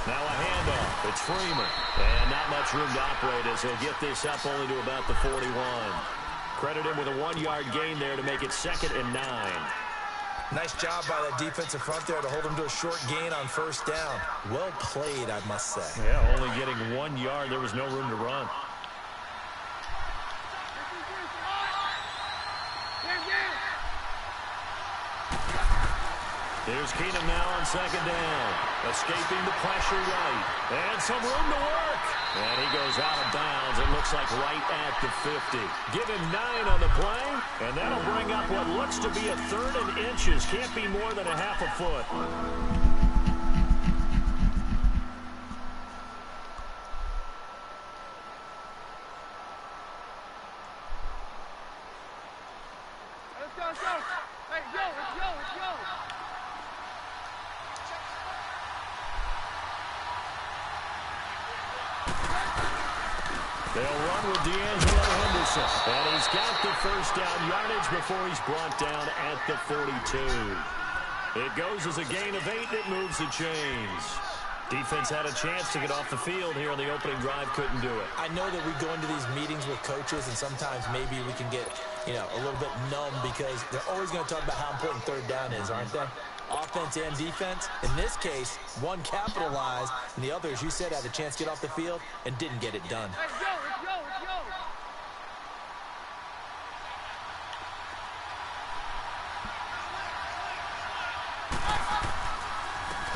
Now a handoff. It's Freeman. And not much room to operate as he'll get this up only to about the 41. Credit him with a 1-yard gain there to make it 2nd and 9. Nice job by that defensive front there to hold him to a short gain on 1st down. Well played, I must say. Yeah, only getting 1 yard. There was no room to run. Here's Keenum now on 2nd down. Escaping the pressure right. And some room to work. And he goes out of bounds. It looks like right at the 50. Give him 9 on the play. And that'll bring up what looks to be a 3rd and inches. Can't be more than a half a foot. Let's go. Hey, let's go. They'll run with D'Angelo Henderson. And he's got the 1st down yardage before he's brought down at the 42. It goes as a gain of 8. It moves the chains. Defense had a chance to get off the field here on the opening drive. Couldn't do it. I know that we go into these meetings with coaches, and sometimes maybe we can get, a little bit numb because they're always going to talk about how important 3rd down is, aren't they? Offense and defense. In this case, one capitalized, and the other, as you said, had a chance to get off the field and didn't get it done. Let's go.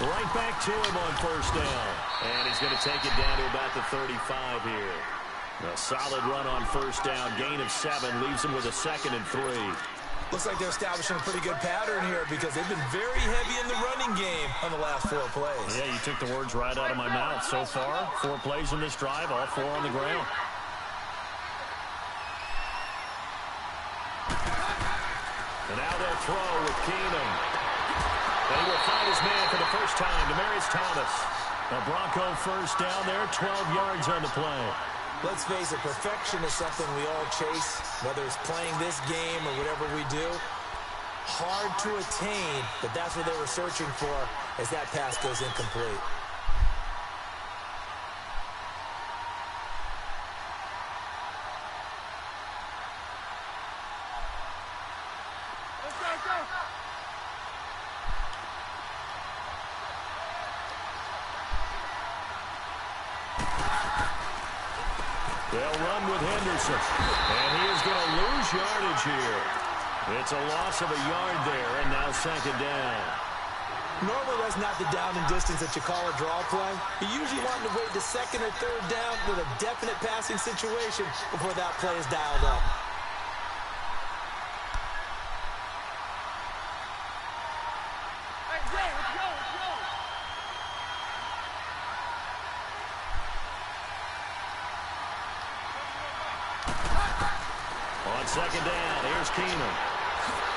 Right back to him on 1st down. And he's going to take it down to about the 35 here. A solid run on 1st down. Gain of 7 leaves him with a 2nd and 3. Looks like they're establishing a pretty good pattern here because they've been very heavy in the running game on the last 4 plays. Yeah, you took the words right out of my mouth. So far, 4 plays in this drive, all 4 on the ground. And now they'll throw with Keenum. And he will find his man for the first time, Demaryius Thomas. A Bronco 1st down there, 12 yards on the play. Let's face it, perfection is something we all chase, whether it's playing this game or whatever we do. Hard to attain, but that's what they were searching for as that pass goes incomplete. Let's go. They'll run with Henderson. And he is going to lose yardage here. It's a loss of a yard there, and now 2nd down. Normally that's not the down and distance that you call a draw play. You usually want to wait to 2nd or 3rd down with a definite passing situation before that play is dialed up. Let's go. On 2nd down, here's Keenum.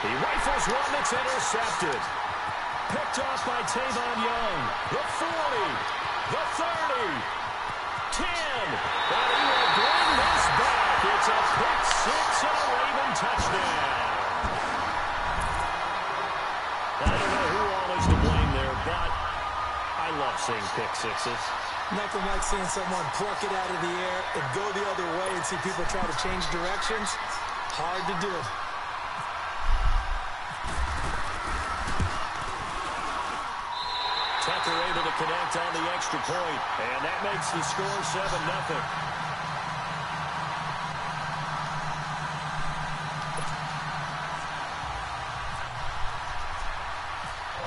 He rifles one that's intercepted. Picked off by Tavon Young. The 40, the 30, 10. And he will bring this back. It's a pick 6 and a Raven touchdown. I don't know who all is to blame there, but I love seeing pick 6s. Nothing like seeing someone pluck it out of the air and go the other way and see people try to change directions. Hard to do. Tucker able to connect on the extra point, and that makes the score 7-0.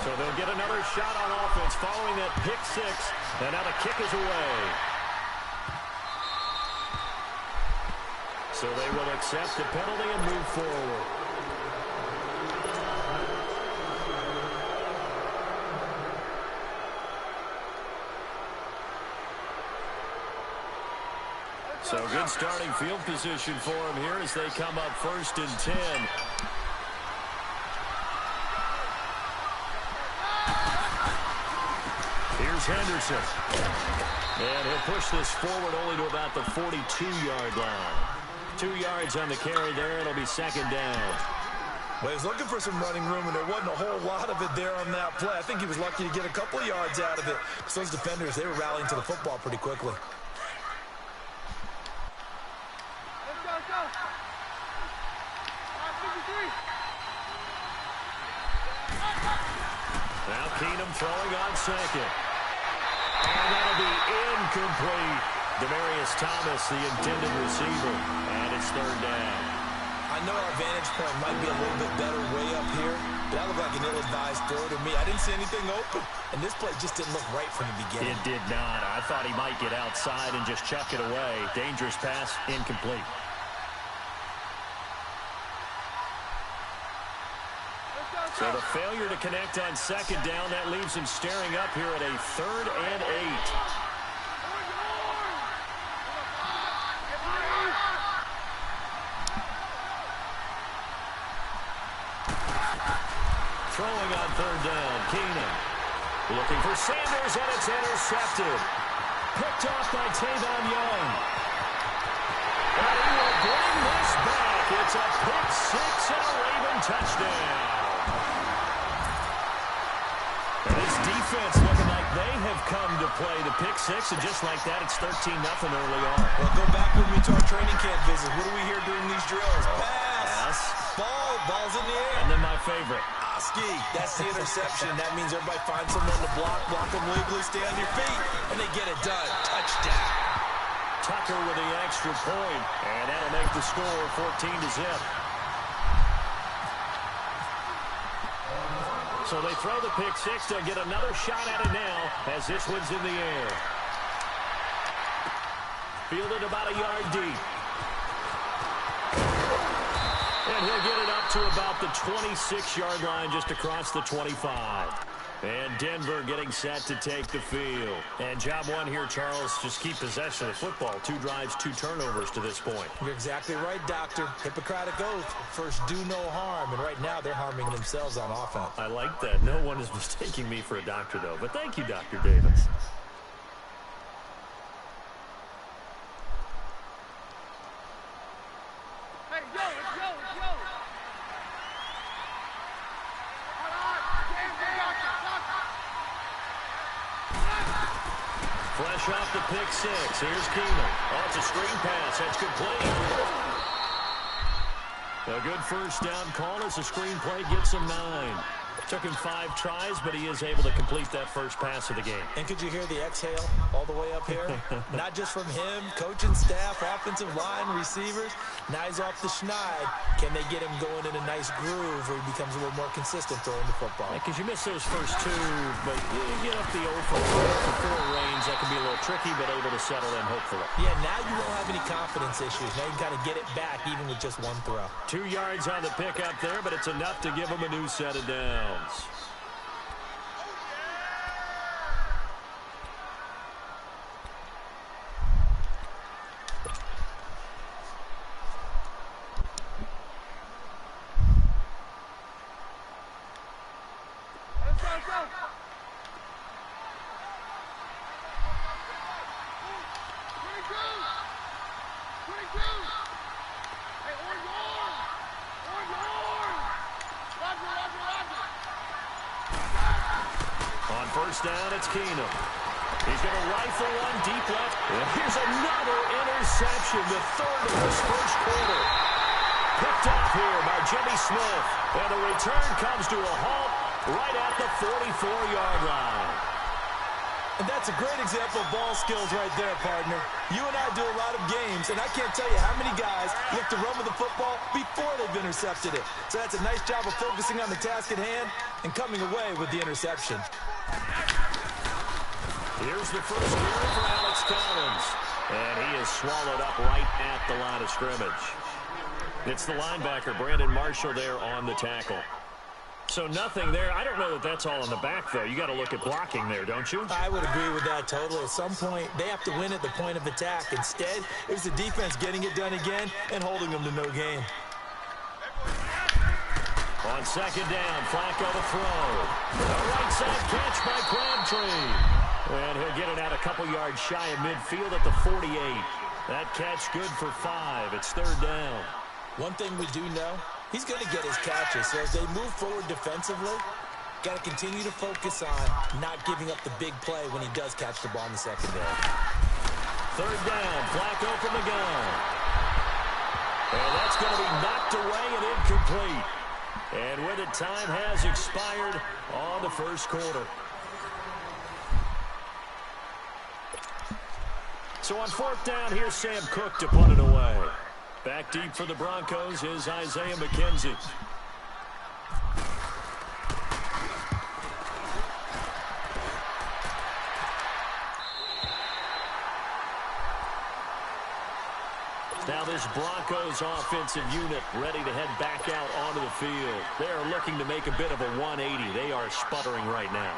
So they'll get another shot on offense following that pick 6, and now the kick is away. So they will accept the penalty and move forward. So good starting field position for them here as they come up 1st and 10. Here's Henderson. And he'll push this forward only to about the 42-yard line. 2 yards on the carry there. It'll be second down. Well, he was looking for some running room, and there wasn't a whole lot of it there on that play. I think he was lucky to get a couple of yards out of it. So those defenders, they were rallying to the football pretty quickly. Let's go. 53. Now Keenum throwing on second. And that'll be incomplete. Demarius Thomas, the intended receiver. And it's third down. I know our vantage point might be a little bit better way up here, but that looked like an ill-advised throw to me. I didn't see anything open, and this play just didn't look right from the beginning. It did not. I thought he might get outside and just chuck it away. Dangerous pass, incomplete. So the failure to connect on second down, that leaves him staring up here at a 3rd and 8. Throwing on 3rd down, Keenum. Looking for Sanders, and it's intercepted. Picked off by Tavon Young. And he will bring this back. It's a pick six and a Raven touchdown. And his defense looking like they have come to play the pick six, and just like that, it's 13-0 early on. Well, go back with me to our training camp visit. What do we hear during these drills? Pass. Ball's in the air. And then my favorite. Ski. That's the interception. That means everybody finds someone to block them legally, stay on your feet, and they get it done. Touchdown. Tucker with the extra point, and that'll make the score 14-0. So they throw the pick six. They'll get another shot at it now as this one's in the air. Fielded about a yard deep. And he'll get it up to about the 26-yard line, just across the 25. And Denver getting set to take the field. And job one here, Charles, just keep possession of the football. 2 drives, 2 turnovers to this point. You're exactly right, Doctor. Hippocratic oath. First, do no harm. And right now, they're harming themselves on offense. I like that. No one is mistaking me for a doctor, though. But thank you, Dr. Davis. Hey, yo, let's go. Fresh off the pick six. Here's Keenum. Oh, it's a screen pass. That's complete. A good first down call as the screen play gets him 9. Took him 5 tries, but he is able to complete that first pass of the game. And could you hear the exhale all the way up here? Not just from him, coaching staff, offensive line, receivers. Now he's off the schneid. Can they get him going in a nice groove where he becomes a little more consistent throwing the football? Because you miss those first 2, but you get up the 0 for 4 range. That can be a little tricky, but able to settle in, hopefully. Yeah, now you won't have any confidence issues. Now you can kind of get it back even with just 1 throw. 2 yards on the pickup there, but it's enough to give him a new set of downs. First down, it's Keenum. He's going to rifle one deep left. And here's another interception, the 3rd of this first quarter. Picked off here by Jimmy Smith. And the return comes to a halt right at the 44-yard line. And that's a great example of ball skills right there, partner. You and I do a lot of games, and I can't tell you how many guys look to run with the football before they've intercepted it. So that's a nice job of focusing on the task at hand and coming away with the interception. Here's the first carry for Alex Collins. And he is swallowed up right at the line of scrimmage. It's the linebacker, Brandon Marshall, there on the tackle. So nothing there. I don't know that that's all in the back, though. You got to look at blocking there, don't you? I would agree with that totally. At some point, they have to win at the point of attack. Instead, it was the defense getting it done again and holding them to no gain. On second down, Flacco to throw. A right side catch by Crabtree. And he'll get it out a couple yards shy of midfield at the 48. That catch good for 5. It's 3rd down. One thing we do know, he's going to get his catches. So as they move forward defensively, got to continue to focus on not giving up the big play when he does catch the ball in the secondary. 3rd down, Flacco from the gun. And that's going to be knocked away and incomplete. And with it, time has expired on the first quarter. So on 4th down, here's Sam Cook to punt it away. Back deep for the Broncos is Isaiah McKenzie. Now this Broncos offensive unit ready to head back out onto the field. They are looking to make a bit of a 180. They are sputtering right now.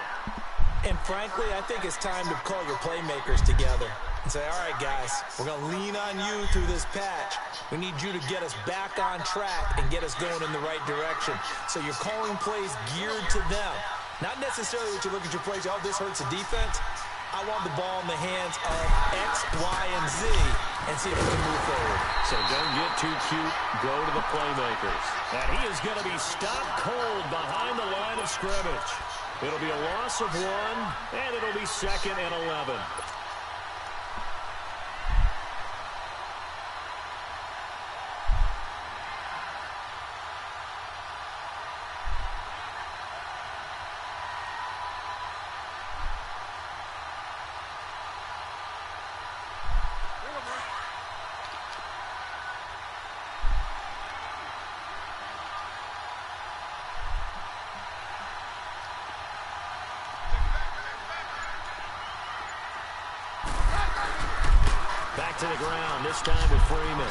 And frankly, I think it's time to call your playmakers together and say, all right, guys, we're going to lean on you through this patch. We need you to get us back on track and get us going in the right direction. So you're calling plays geared to them. Not necessarily that you look at your plays, oh, this hurts the defense. I want the ball in the hands of X, Y, and Z and see if we can move forward. So don't get too cute. Go to the playmakers. And he is going to be stopped cold behind the line of scrimmage. It'll be a loss of 1, and it'll be 2nd and 11. Back to the ground, this time with Freeman.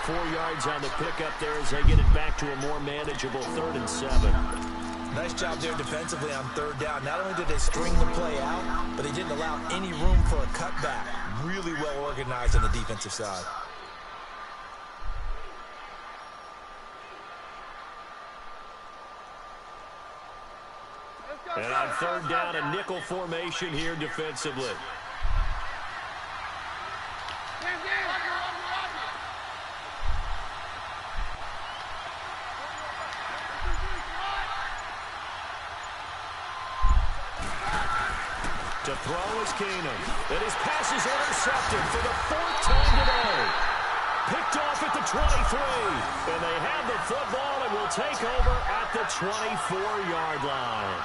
4 yards on the pickup there as they get it back to a more manageable 3rd and 7. Nice job there defensively on 3rd down. Not only did they string the play out, but they didn't allow any room for a cutback. Really well organized on the defensive side. And on 3rd down, a nickel formation here defensively. To throw is Keenum. And his pass is intercepted for the 4th time today. Picked off at the 23. And they have the football and will take over at the 24-yard line.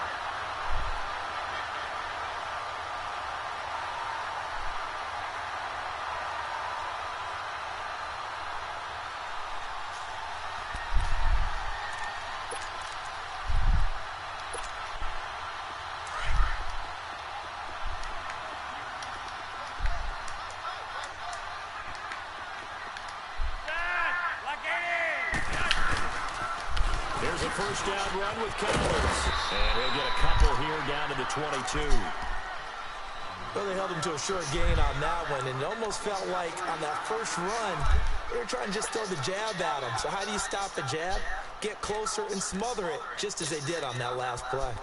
There's a 1st down run with Cowboys. And he'll get a couple here down to the 22. Well, they held him to a short gain on that one, and it almost felt like on that first run, they were trying to just throw the jab at him. So how do you stop a jab? Get closer and smother it, just as they did on that last play.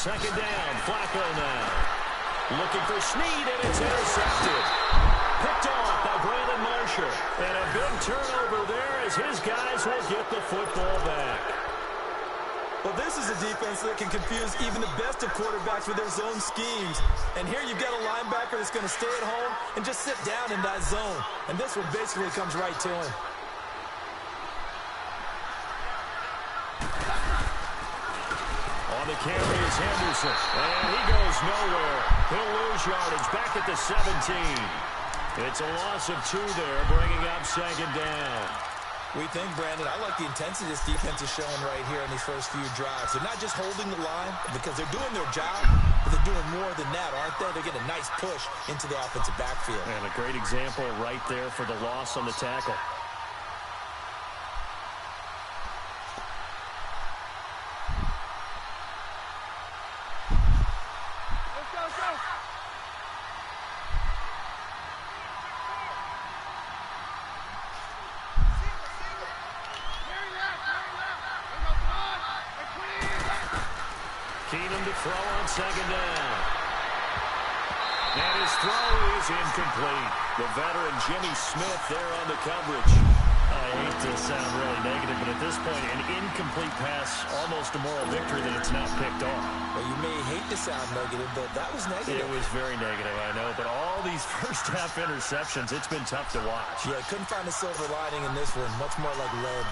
Second down, Flacco now. Looking for Snead, and it's intercepted. Picked off by Brandon Marshall. And a big turnover there as his guys will get the football back. Well, this is a defense that can confuse even the best of quarterbacks with their zone schemes. And here you've got a linebacker that's going to stay at home and just sit down in that zone. And this one basically comes right to him. On the carry is Henderson, and he goes nowhere. He'll lose yardage back at the 17. It's a loss of 2 there, bringing up 2nd down. We think, Brandon, I like the intensity this defense is showing right here in these first few drives. They're not just holding the line because they're doing their job, but they're doing more than that, aren't they? They're getting a nice push into the offensive backfield. And a great example right there for the loss on the tackle. throw on second down. And his throw is incomplete. The veteran Jimmy Smith there on the coverage. I hate to sound really negative, but at this point, an incomplete pass, almost a moral victory that it's not picked off. Well, you may hate to sound negative, but that was negative. It was very negative, I know. But all these first-half interceptions, it's been tough to watch. Yeah, couldn't find a silver lining in this one. Much more like lead.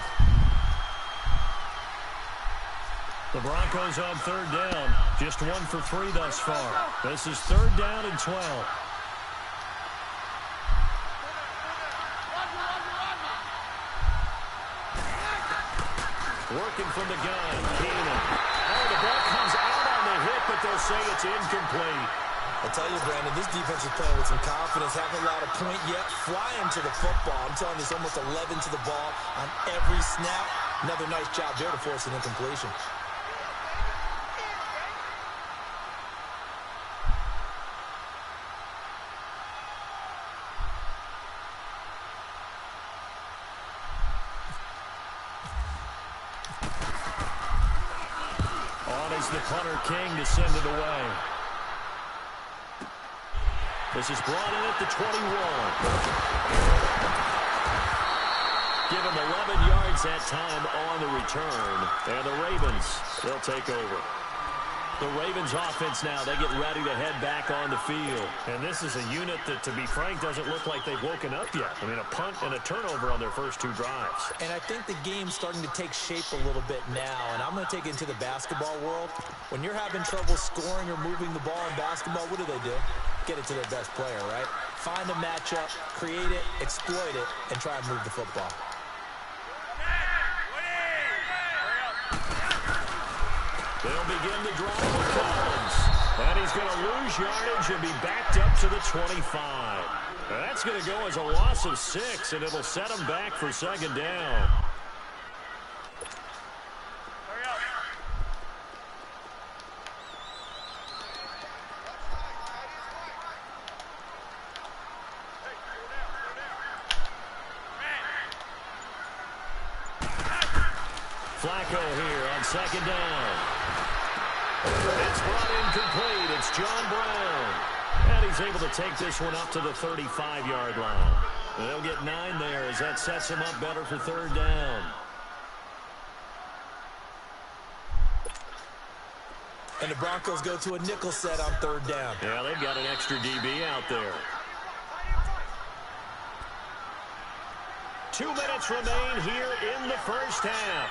The Broncos on third down. Just 1 for 3 thus far. This is third down and 12. Working from the gun, Keenum. Oh, the ball comes out on the hit, but they'll say it's incomplete. I tell you, Brandon, this defense is playing with some confidence. Haven't allowed a point yet. Flying to the football. I'm telling you, it's almost 11 to the ball on every snap. Another nice job there to force an incompletion. The punter King to send it away. This is brought in at the 21. Give him 11 yards that time on the return. And the Ravens, they'll take over. The Ravens offense now, they get ready to head back on the field. And this is a unit that, to be frank, doesn't look like they've woken up yet. I mean, a punt and a turnover on their first 2 drives. And I think the game's starting to take shape a little bit now. And I'm going to take it into the basketball world. When you're having trouble scoring or moving the ball in basketball, what do? Get it to their best player, right? Find a matchup, create it, exploit it, and try and move the football. They'll begin the drive with Collins. And he's going to lose yardage and be backed up to the 25. That's going to go as a loss of 6, and it'll set him back for second down. Flacco here on second down. It's brought incomplete. It's John Brown. And he's able to take this one up to the 35-yard line. They'll get 9 there as that sets him up better for third down. And the Broncos go to a nickel set on third down. Yeah, they've got an extra DB out there. 2 minutes remain here in the first half.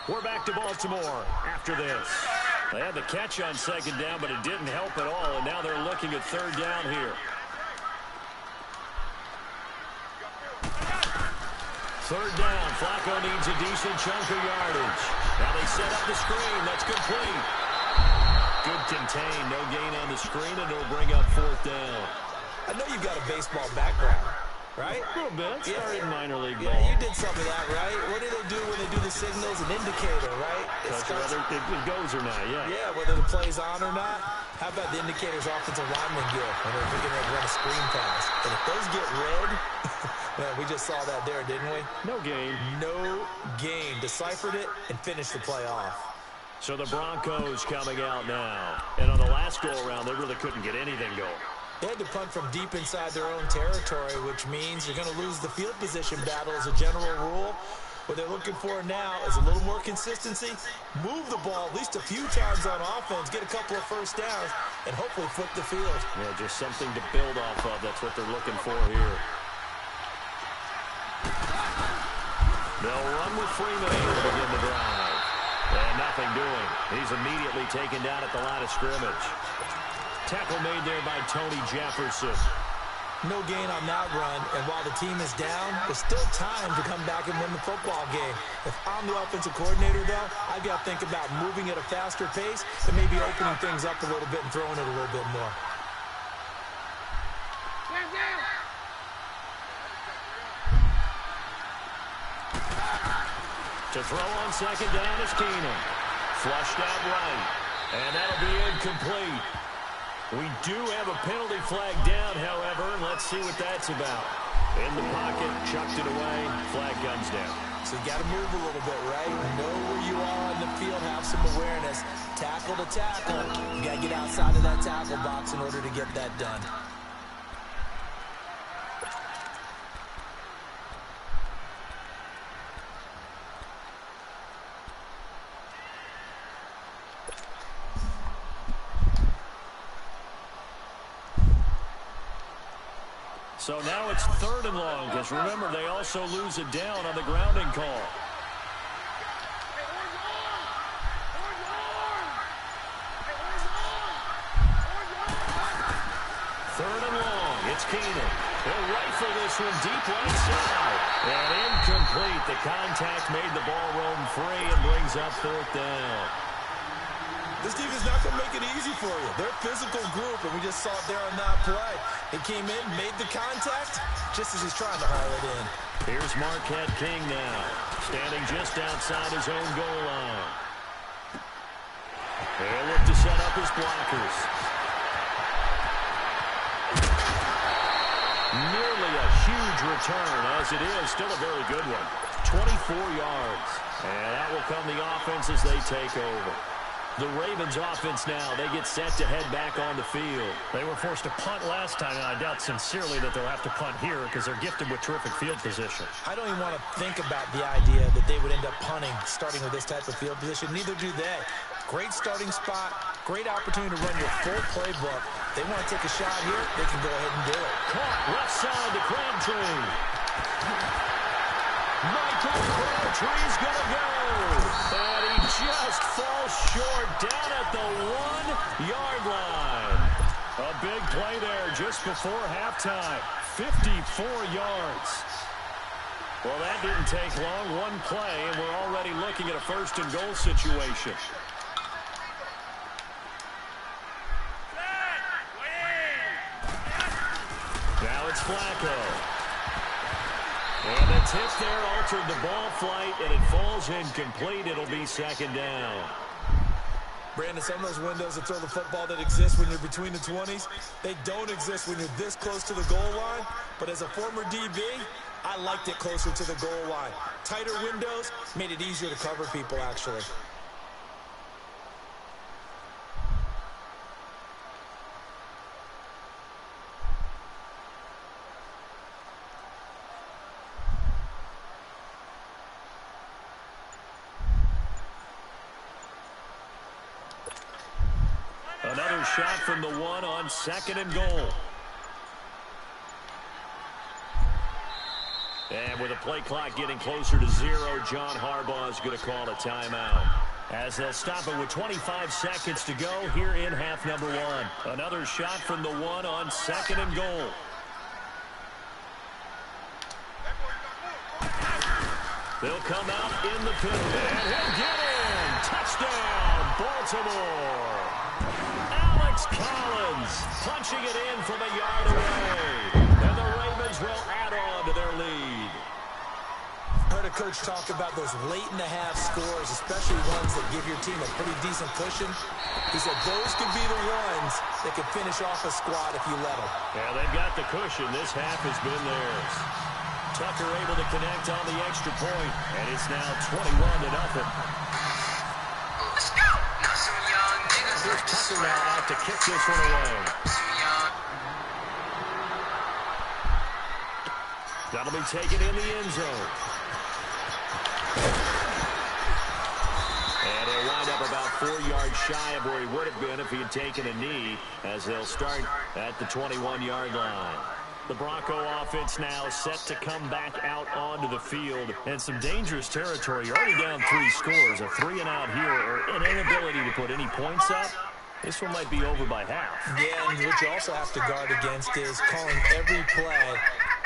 We're back to Baltimore after this. They had the catch on second down, but it didn't help at all, and now they're looking at third down here. Third down. Flacco needs a decent chunk of yardage. Now they set up the screen. That's complete. Good contain. No gain on the screen, and it'll bring up fourth down. I know you've got a baseball background, right? A little bit. Started in minor league ball. Yeah, you did some of that, right? What do they do when they do the signals? An indicator, right? Whether it goes or not, yeah. Yeah, whether the play's on or not. How about the indicators offensive linemen get when they're thinking they're going to run a screen pass? And if those get red, man, we just saw that there, didn't we? No gain. No gain. Deciphered it and finished the play off. So the Broncos coming out now. And on the last go-around, they really couldn't get anything going. They had to punt from deep inside their own territory, which means you're going to lose the field position battle as a general rule. What they're looking for now is a little more consistency, move the ball at least a few times on offense, get a couple of first downs, and hopefully flip the field. Yeah, just something to build off of. That's what they're looking for here. They'll run with Freeman here to begin the drive. And nothing doing. He's immediately taken down at the line of scrimmage. Tackle made there by Tony Jefferson. No gain on that run, and while the team is down, there's still time to come back and win the football game. If I'm the offensive coordinator, though, I've got to think about moving at a faster pace and maybe opening things up a little bit and throwing it a little bit more. To throw on second down is Keenum. Flushed out right, and that'll be incomplete. We do have a penalty flag down, however, and let's see what that's about. In the pocket, chucked it away, flag comes down. So you got to move a little bit, right? Know where you are on the field, have some awareness. Tackle to tackle. You got to get outside of that tackle box in order to get that done. So now it's 3rd and long, because remember, they also lose it down on the grounding call. Third and long, it's Keenum. He'll rifle this one deep right side. And incomplete. The contact made the ball roam free and brings up 4th down. This defense is not going to make it easy for you. They're a physical group, and we just saw it there on that play. He came in, made the contact, just as he's trying to haul it in. Here's Marquette King now, standing just outside his own goal line. They'll look to set up his blockers. Nearly a huge return, as it is. Still a very good one. 24 yards. And that will come the offense as they take over. The Ravens offense now, they get set to head back on the field. They were forced to punt last time, and I doubt sincerely that they'll have to punt here because they're gifted with terrific field position. I don't even want to think about the idea that they would end up punting starting with this type of field position. Neither do they. Great starting spot, great opportunity to run your full playbook. They want to take a shot here, they can go ahead and do it. Caught left side to Crabtree. Michael Crabtree's going to go. And he just falls short down at the 1-yard line. A big play there just before halftime. 54 yards. Well, that didn't take long. One play, and we're already looking at a 1st and goal situation. Now it's Flacco. And the tip there altered the ball flight, and it falls incomplete. It'll be 2nd down. Brandon, some of those windows to throw the football that exist when you're between the 20s, they don't exist when you're this close to the goal line. But as a former DB, I liked it closer to the goal line. Tighter windows made it easier to cover people, actually. Another shot from the 1 on 2nd and goal. And with the play clock getting closer to 0, John Harbaugh is going to call a timeout. As they'll stop it with 25 seconds to go here in half number 1. Another shot from the 1 on 2nd and goal. They'll come out in the pit, and he'll get in. Touchdown, Baltimore. Alex Collins punching it in from a yard away. And the Ravens will add on to their lead. Heard a coach talk about those late-in-the-half scores, especially ones that give your team a pretty decent cushion. He said those could be the ones that could finish off a squad if you let them. Yeah, they've got the cushion. This half has been theirs. Tucker able to connect on the extra point, and it's now 21-0. Here's Tucker now out to kick this one away. That'll be taken in the end zone. And he'll wind up about 4 yards shy of where he would have been if he had taken a knee, as they'll start at the 21-yard line. The Bronco offense now set to come back out onto the field. And some dangerous territory. You're already down 3 scores. A 3-and-out here, or an inability to put any points up. This one might be over by half. Yeah, and what you also have to guard against is calling every play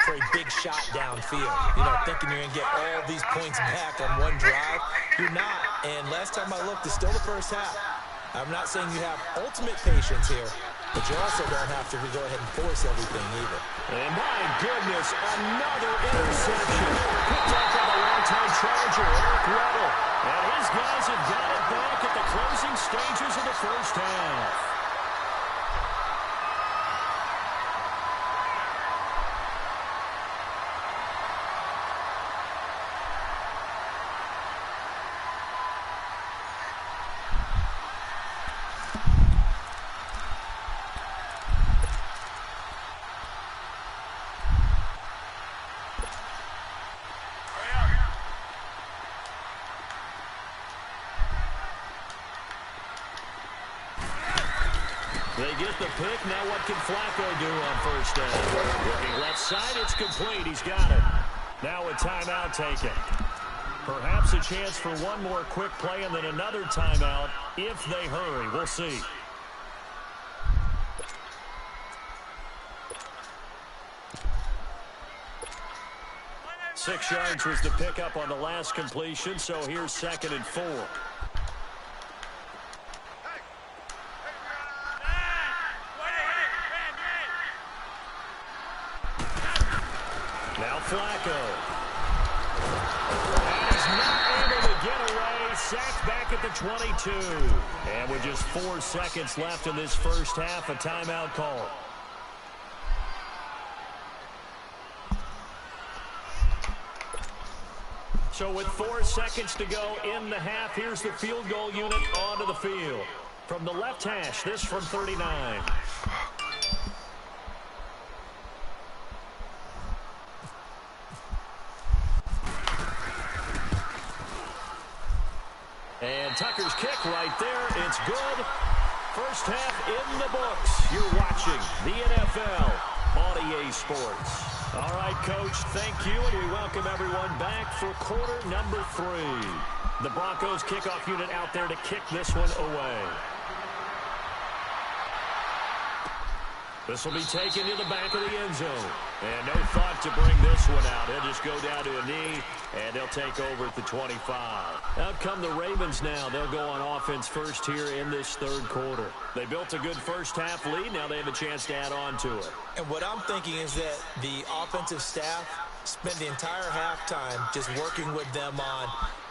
for a big shot downfield. You know, thinking you're going to get all these points back on one drive. You're not. And last time I looked, it's still the first half. I'm not saying you have ultimate patience here, but you also don't have to go ahead and force everything either. And my goodness, another interception. Picked up by the longtime Charger, Eric Weddle. And his guys have got it back at the closing stages of the first half. They get the pick. Now what can Flacco do on first down? Looking left side. It's complete. He's got it. Now a timeout taken. Perhaps a chance for one more quick play and then another timeout if they hurry. We'll see. Six yards was the pickup on the last completion, so here's 2nd and 4. Now Flacco. And he's not able to get away. Sacked back at the 22. And with just 4 seconds left in this first half, a timeout call. So with 4 seconds to go in the half, here's the field goal unit onto the field. From the left hash, this from 39. And Tucker's kick right there. It's good. First half in the books. You're watching the NFL on EA Sports. All right, Coach, thank you, and we welcome everyone back for quarter number 3. The Broncos kickoff unit out there to kick this one away. This will be taken to the back of the end zone. And no thought to bring this one out. He'll just go down to a knee, and they'll take over at the 25. Out come the Ravens now. They'll go on offense first here in this third quarter. They built a good first half lead. Now they have a chance to add on to it. And what I'm thinking is that the offensive staff spent the entire halftime just working with them on,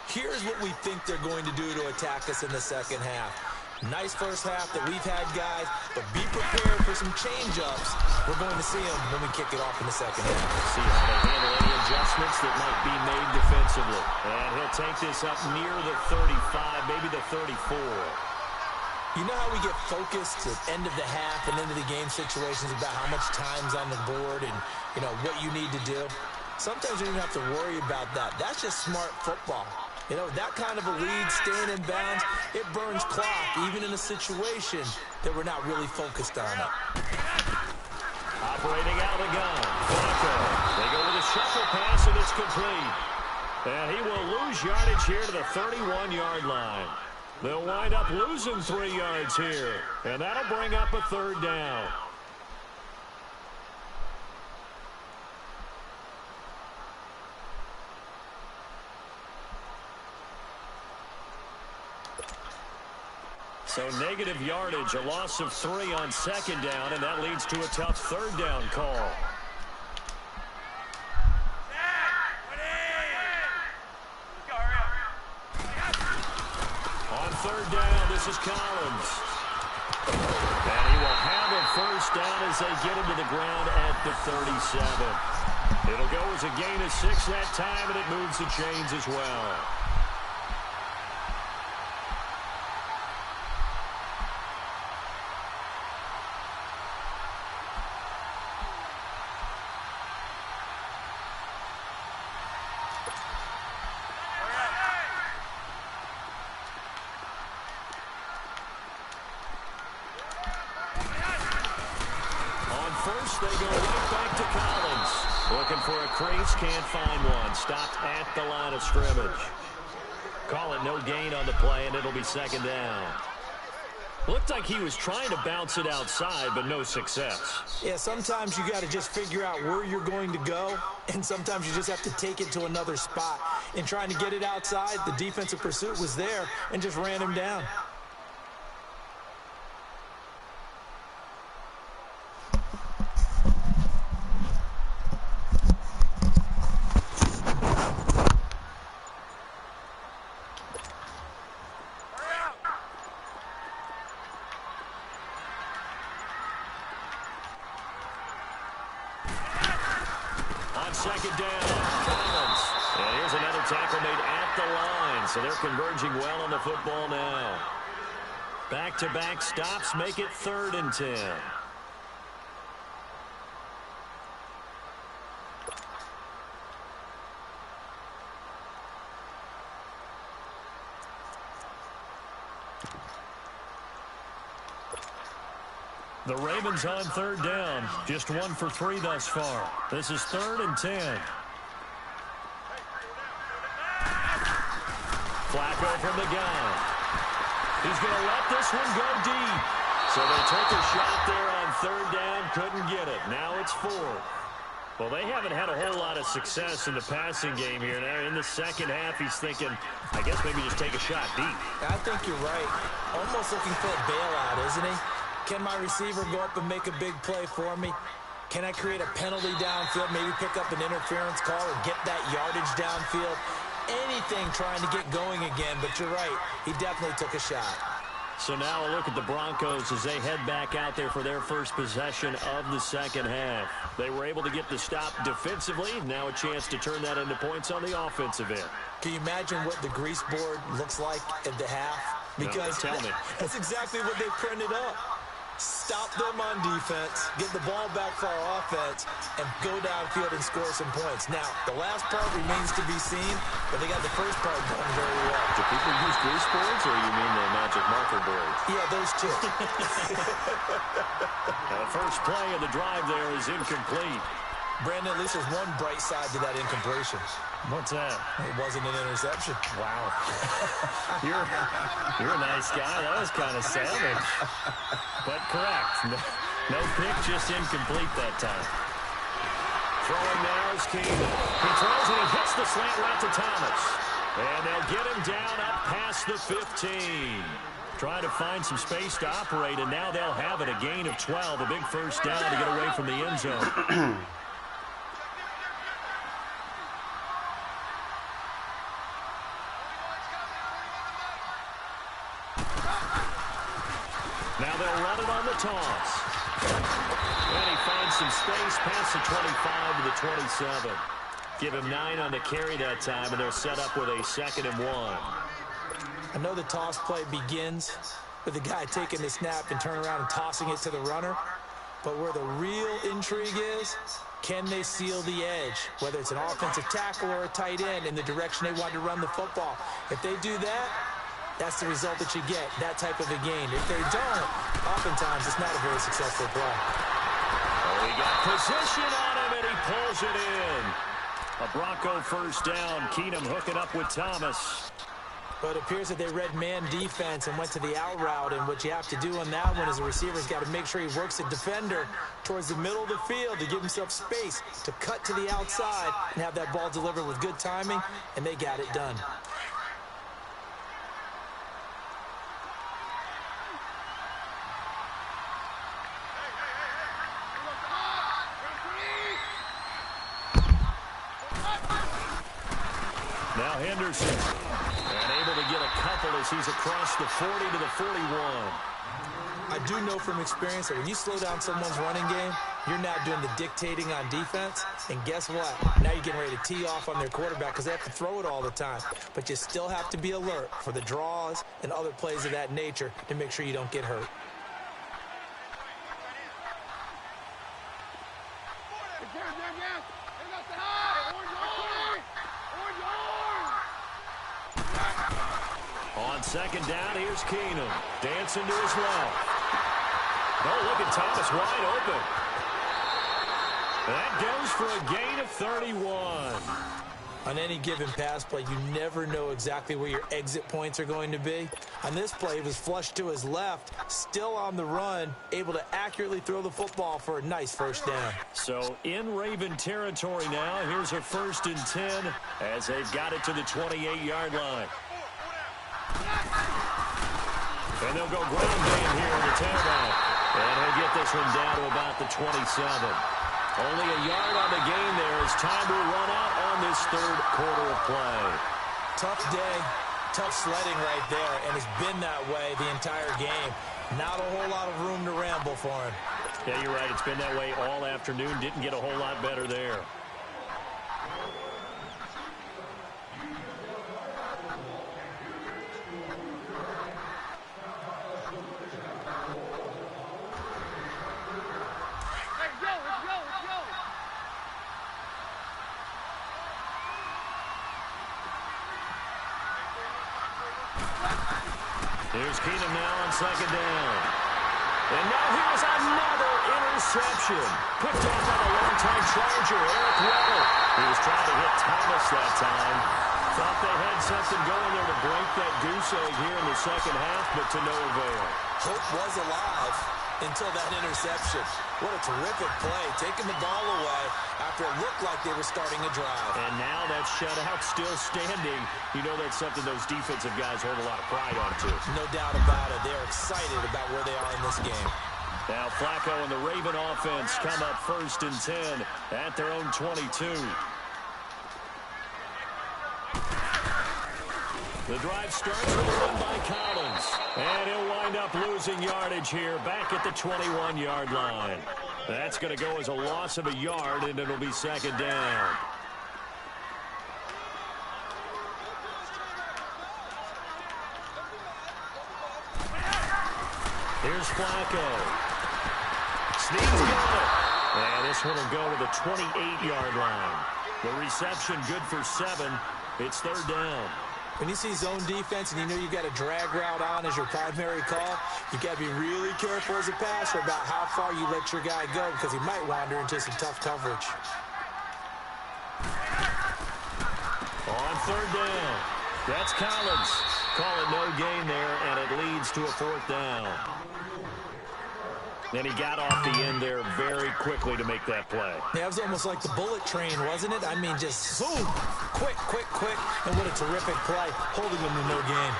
here's what we think they're going to do to attack us in the second half. Nice first half that we've had, guys, but be prepared for some change-ups. We're going to see them when we kick it off in the second half. See how they handle any adjustments that might be made defensively. And he'll take this up near the 35, maybe the 34. You know how we get focused at end of the half and into the game situations about how much time's on the board and, you know, what you need to do? Sometimes you don't even have to worry about that. That's just smart football. You know, that kind of a lead, staying in bounds, it burns clock, even in a situation that we're not really focused on it. Operating out of the gun. Flacco. They go with a shuffle pass, and it's complete. And he will lose yardage here to the 31-yard line. They'll wind up losing 3 yards here, and that'll bring up a third down. So negative yardage, a loss of 3 on second down, and that leads to a tough third down call. On third down, this is Collins. And he will have a first down as they get him to the ground at the 37. It'll go as a gain of 6 that time, and it moves the chains as well. First, they go right back to Collins. Looking for a crease, can't find one. Stopped at the line of scrimmage. Call it no gain on the play, and it'll be second down. Looked like he was trying to bounce it outside, but no success. Yeah, sometimes you got to just figure out where you're going to go, and sometimes you just have to take it to another spot. In trying to get it outside, the defensive pursuit was there and just ran him down. Second down, Collins. And here's another tackle made at the line, so they're converging well on the football now. Back-to-back stops make it 3rd and 10. The Ravens on third down. Just 1 for 3 thus far. This is 3rd and 10. Flacco from the gun. He's going to let this one go deep. So they took a shot there on third down. Couldn't get it. Now it's 4th. Well, they haven't had a whole lot of success in the passing game here. Now in the second half, he's thinking, I guess maybe just take a shot deep. I think you're right. Almost looking for a bailout, isn't he? Can my receiver go up and make a big play for me? Can I create a penalty downfield, maybe pick up an interference call or get that yardage downfield? Anything trying to get going again, but you're right. He definitely took a shot. So now a look at the Broncos as they head back out there for their first possession of the second half. They were able to get the stop defensively. Now a chance to turn that into points on the offensive end. Can you imagine what the grease board looks like at the half? Because no, tell me. That's exactly what they printed up. Stop them on defense, get the ball back for our offense, and go downfield and score some points. Now, the last part remains to be seen, but they got the first part done very well. Do people use grease boards, or you mean the magic marker boards? Yeah, those two. The first play of the drive there is incomplete. Brandon, at least there's one bright side to that incompletion. What's that? It wasn't an interception. Wow. You're a nice guy. That was kind of savage. But correct. No pick, just incomplete that time. Throwing now is Keenum. He throws and he hits the slant route to Thomas. And they'll get him down up past the 15. Trying to find some space to operate, and now they'll have it. A gain of 12, a big first down to get away from the end zone. Now they'll run it on the toss. And he finds some space past the 25 to the 27. Give him 9 on the carry that time, and they're set up with a 2nd and 1. I know the toss play begins with the guy taking the snap and turning around and tossing it to the runner. But where the real intrigue is, can they seal the edge, whether it's an offensive tackle or a tight end, in the direction they want to run the football? If they do that, that's the result that you get, that type of a gain. If they don't, oftentimes it's not a very successful play. Oh, he got position on him, and he pulls it in. A Bronco first down. Keenum hooking up with Thomas. But it appears that they read man defense and went to the out route, and what you have to do on that one is the receiver's got to make sure he works the defender towards the middle of the field to give himself space to cut to the outside and have that ball delivered with good timing, and they got it done. Now Henderson, and able to get a couple as he's across the 40 to the 41. I do know from experience that when you slow down someone's running game, you're now doing the dictating on defense. And guess what? Now you're getting ready to tee off on their quarterback because they have to throw it all the time. But you still have to be alert for the draws and other plays of that nature to make sure you don't get hurt. On second down, here's Keenum. Dancing to his left. Oh, look at Thomas wide open. That goes for a gain of 31. On any given pass play, you never know exactly where your exit points are going to be. On this play, he was flushed to his left, still on the run, able to accurately throw the football for a nice first down. So in Raven territory now, here's a 1st and 10 as they've got it to the 28-yard line. And they'll go ground game here in the tailback. And he'll get this one down to about the 27. Only a yard on the gain there as time will run out on this 3rd quarter of play. Tough day, tough sledding right there, and it's been that way the entire game. Not a whole lot of room to ramble for him. Yeah, you're right. It's been that way all afternoon. Didn't get a whole lot better there. Here's Keenum now on second down. And now here's another interception. Picked off by the longtime Charger, Eric Weddle. He was trying to hit Thomas that time. Thought they had something going there to break that goose egg here in the second half, but to no avail. Hope was alive until that interception. What a terrific play, taking the ball away after it looked like they were starting a drive. And now that shutout still standing. You know that's something those defensive guys hold a lot of pride on, too. No doubt about it. They're excited about where they are in this game. Now Flacco and the Raven offense come up 1st and 10 at their own 22. The drive starts with a run by Collins. And he'll wind up losing yardage here back at the 21-yard line. That's going to go as a loss of a yard, and it'll be 2nd down. Here's Flacco. Snead's got it. And this one will go to the 28-yard line. The reception good for 7. It's 3rd down. When you see zone defense and you know you got a drag route on as your primary call, you got to be really careful as a passer about how far you let your guy go because he might wander into some tough coverage. On 3rd down, that's Collins. Call it no gain there, and it leads to a 4th down. Then he got off the end there very quickly to make that play. Yeah, it was almost like the bullet train, wasn't it? I mean, just zoom, quick, quick, quick, and what a terrific play, holding them to no gain.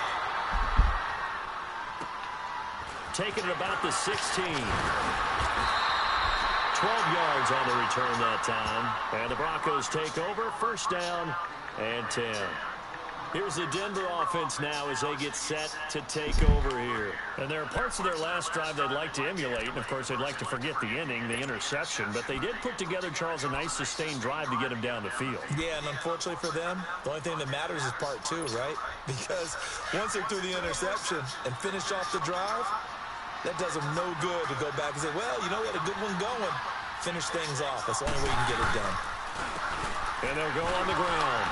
Taking it about the 16. 12 yards on the return that time. And the Broncos take over, 1st down and 10. Here's the Denver offense now as they get set to take over here. And there are parts of their last drive they'd like to emulate. And, of course, they'd like to forget the ending, the interception. But they did put together, Charles, a nice sustained drive to get him down the field. Yeah, and unfortunately for them, the only thing that matters is part 2, right? Because once they threw the interception and finished off the drive, that does them no good to go back and say, well, you know, we had a good one going. Finish things off. That's the only way you can get it done. And they'll go on the ground.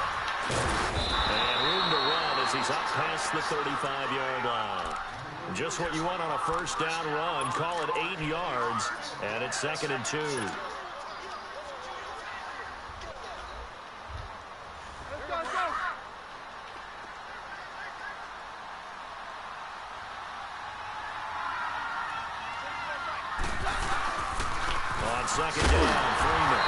And room to run as he's up past the 35-yard line. Just what you want on a 1st down run. Call it 8 yards, and it's 2nd and 2. Let's go, let's go. On 2nd down, Freeman.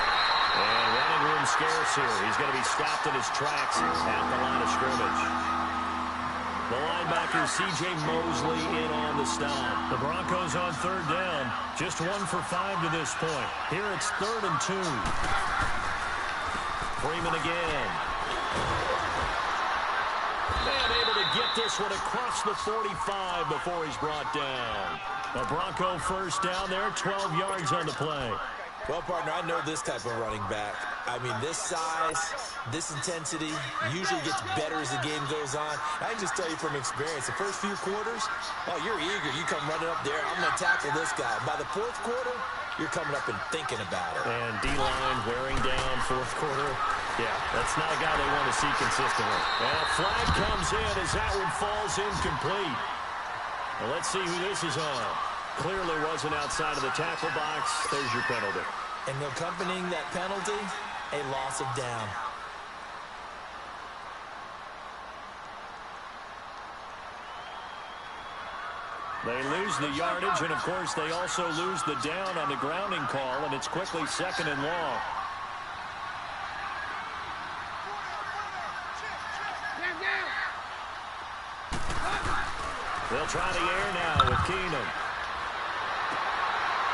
And running room scarce here. He's going to be stopped in his tracks at the line of scrimmage. The linebacker, C.J. Mosley, in on the stop. The Broncos on 3rd down. Just 1 for 5 to this point. Here it's 3rd and 2. Freeman again. And able to get this one across the 45 before he's brought down. A Bronco 1st down there, 12 yards on the play. Well, partner, I know this type of running back. I mean, this size, this intensity usually gets better as the game goes on. I can just tell you from experience, the first few quarters, oh, you're eager. You come running up there, I'm going to tackle this guy. By the 4th quarter, you're coming up and thinking about it. And D-line wearing down 4th quarter. Yeah, that's not a guy they want to see consistently. And a flag comes in as that one falls incomplete. Well, let's see who this is on. Clearly wasn't outside of the tackle box. There's your penalty. And accompanying that penalty, a loss of down. They lose the yardage, and, of course, they also lose the down on the grounding call, and it's quickly 2nd and long. They'll try the air now with Keenum.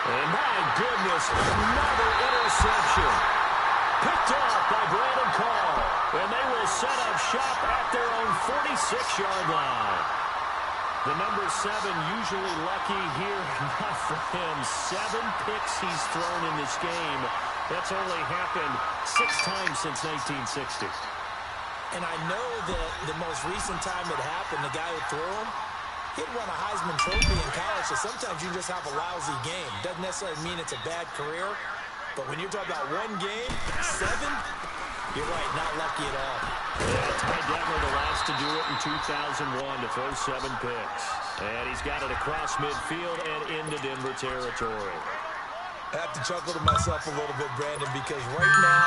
And my goodness, another interception. Picked off by Brandon Carr. And they will set up shop at their own 46-yard line. The number 7 usually lucky here. Not for him. 7 picks he's thrown in this game. That's only happened 6 times since 1960. And I know that the most recent time it happened, the guy who threw him, he'd won a Heisman Trophy in college, so sometimes you just have a lousy game. Doesn't necessarily mean it's a bad career, but when you're talking about one game, 7, you're right, not lucky at all. Yeah, Ty Detmer, the last to do it in 2001 to throw 7 picks. And he's got it across midfield and into Denver territory. I have to chuckle to myself a little bit, Brandon, because right now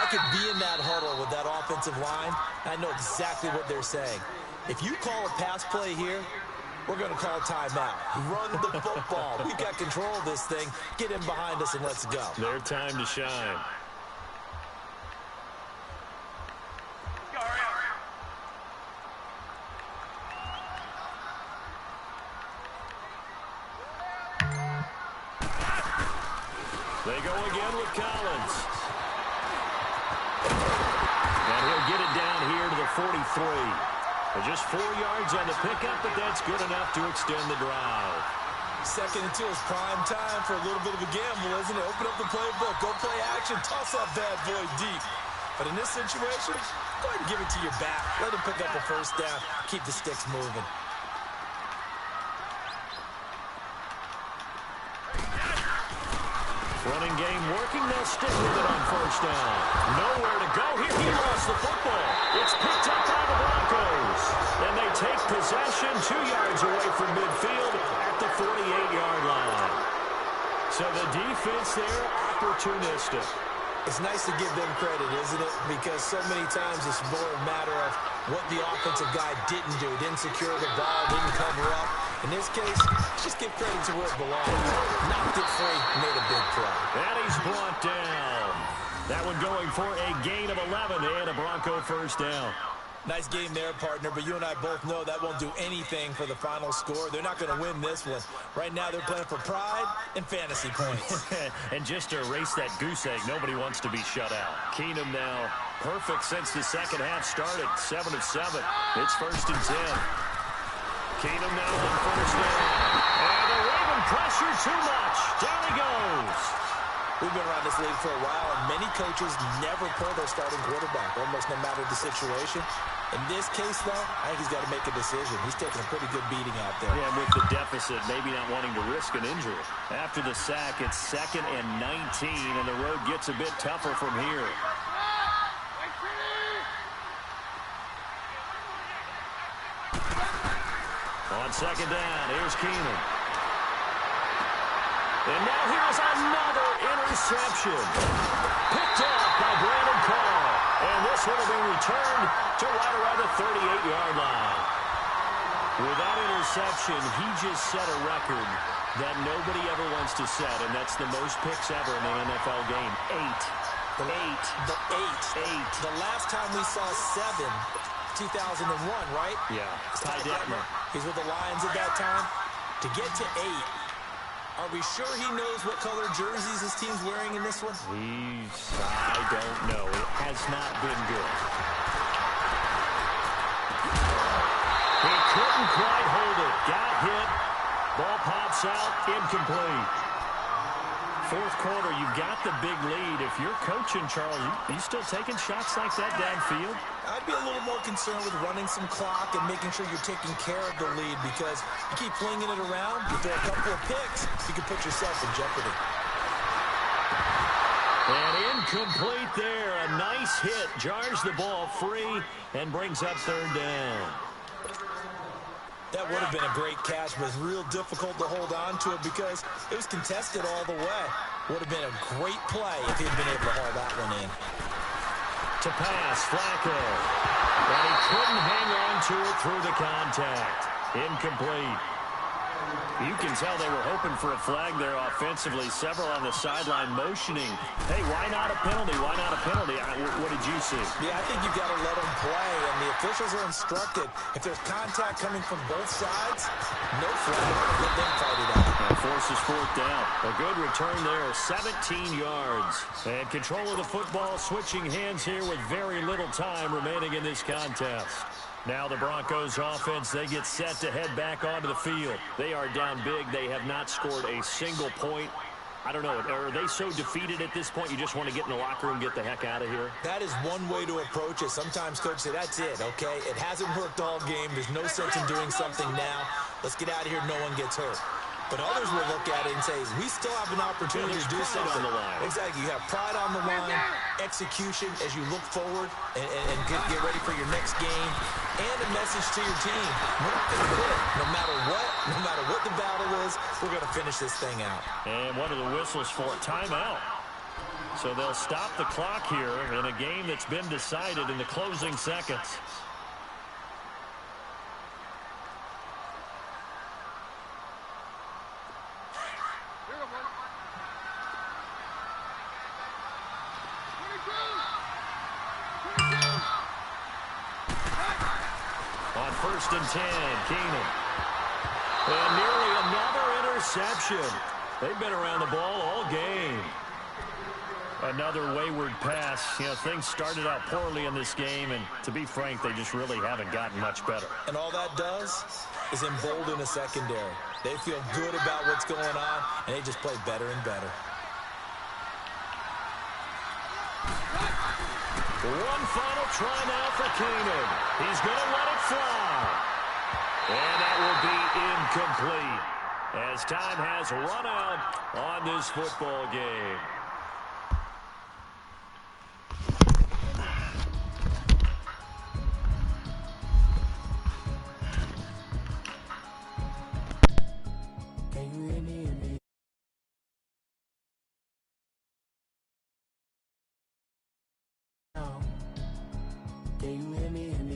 I could be in that huddle with that offensive line, and I know exactly what they're saying. If you call a pass play here, we're going to call timeout. Run the football. We've got control of this thing. Get in behind us and let's go. Their time to shine. They go again with Collins. And he'll get it down here to the 43. Just 4 yards on the pickup, but that's good enough to extend the drive. Second and 2 is prime time for a little bit of a gamble, isn't it? Open up the playbook, go play action, toss that bad boy deep. But in this situation, go ahead and give it to your back. Let him pick up a first down, keep the sticks moving. Running game working. They'll stick with it on first down. Nowhere to go. Here he lost the football. It's picked up by the Broncos. And they take possession 2 yards away from midfield at the 48-yard line. So the defense there, opportunistic. It's nice to give them credit, isn't it? Because so many times it's more a matter of what the offensive guy didn't do. Didn't secure the ball, didn't cover up. In this case, just give credit to where it belongs. Knocked it free, made a big play. And he's brought down. That one going for a gain of 11 and a Bronco first down. Nice game there, partner, but you and I both know that won't do anything for the final score. They're not going to win this one. Right now, they're playing for pride and fantasy points. And just to erase that goose egg, nobody wants to be shut out. Keenum now perfect since the second half started, 7 of 7. It's first and 10. Keenum now on first down. And the Raven pressure too much. Down he goes. We've been around this league for a while, and many coaches never pull their starting quarterback, almost no matter the situation. In this case, though, I think he's got to make a decision. He's taking a pretty good beating out there. Yeah, with the deficit, maybe not wanting to risk an injury. After the sack, it's 2nd and 19, and the road gets a bit tougher from here. On second down, here's Keenum. And now here's another interception. Picked up by Brandon Carr. And this one will be returned to right around the 38-yard line. With that interception, he just set a record that nobody ever wants to set, and that's the most picks ever in an NFL game. 8. The last time we saw 7, 2001, right? Yeah, Ty Detmer. He's with the Lions at that time. To get to 8, are we sure he knows what color jerseys his team's wearing in this one? I don't know. It has not been good. He couldn't quite hold it. Got hit. Ball pops out. Incomplete. Fourth quarter, you've got the big lead. If you're coaching, Charles, you still taking shots like that downfield? I'd be a little more concerned with running some clock and making sure you're taking care of the lead, because you keep flinging it around, you throw a couple of picks, you can put yourself in jeopardy. And incomplete there. A nice hit. Jars the ball free and brings up third down. That would have been a great catch, but it's real difficult to hold on to it because it was contested all the way. Would have been a great play if he'd been able to haul that one in. To pass, Flacco. And he couldn't hang on to it through the contact. Incomplete. You can tell they were hoping for a flag there offensively. Several on the sideline motioning. Hey, why not a penalty? Why not a penalty? What did you see? Yeah, I think you've got to let them play, and the officials are instructed. If there's contact coming from both sides, no flag. Let them fight it out. And forces fourth down. A good return there, 17 yards. And control of the football, switching hands here with very little time remaining in this contest. Now the Broncos offense, they get set to head back onto the field. They are down big. They have not scored a single point. I don't know, are they so defeated at this point you just want to get in the locker room, get the heck out of here? That is one way to approach it. Sometimes coaches say, that's it, okay? It hasn't worked all game. There's no sense in doing something now. Let's get out of here. No one gets hurt. But others will look at it and say, we still have an opportunity to do something. On the line. Exactly. You have pride on the line, execution as you look forward and get ready for your next game, and a message to your team. We're not going to quit. No matter what the battle is, we're going to finish this thing out. And one of the whistles for a timeout. So they'll stop the clock here in a game that's been decided in the closing seconds. On 1st and 10, Keenum. And nearly another interception. They've been around the ball all game. Another wayward pass. You know, things started out poorly in this game, and to be frank, they just really haven't gotten much better. And all that does is embolden a secondary. They feel good about what's going on, and they just play better and better. One final try now for Keenum. He's going to let it fly. And that will be incomplete as time has run out on this football game. Can you hear me? Can you hear me?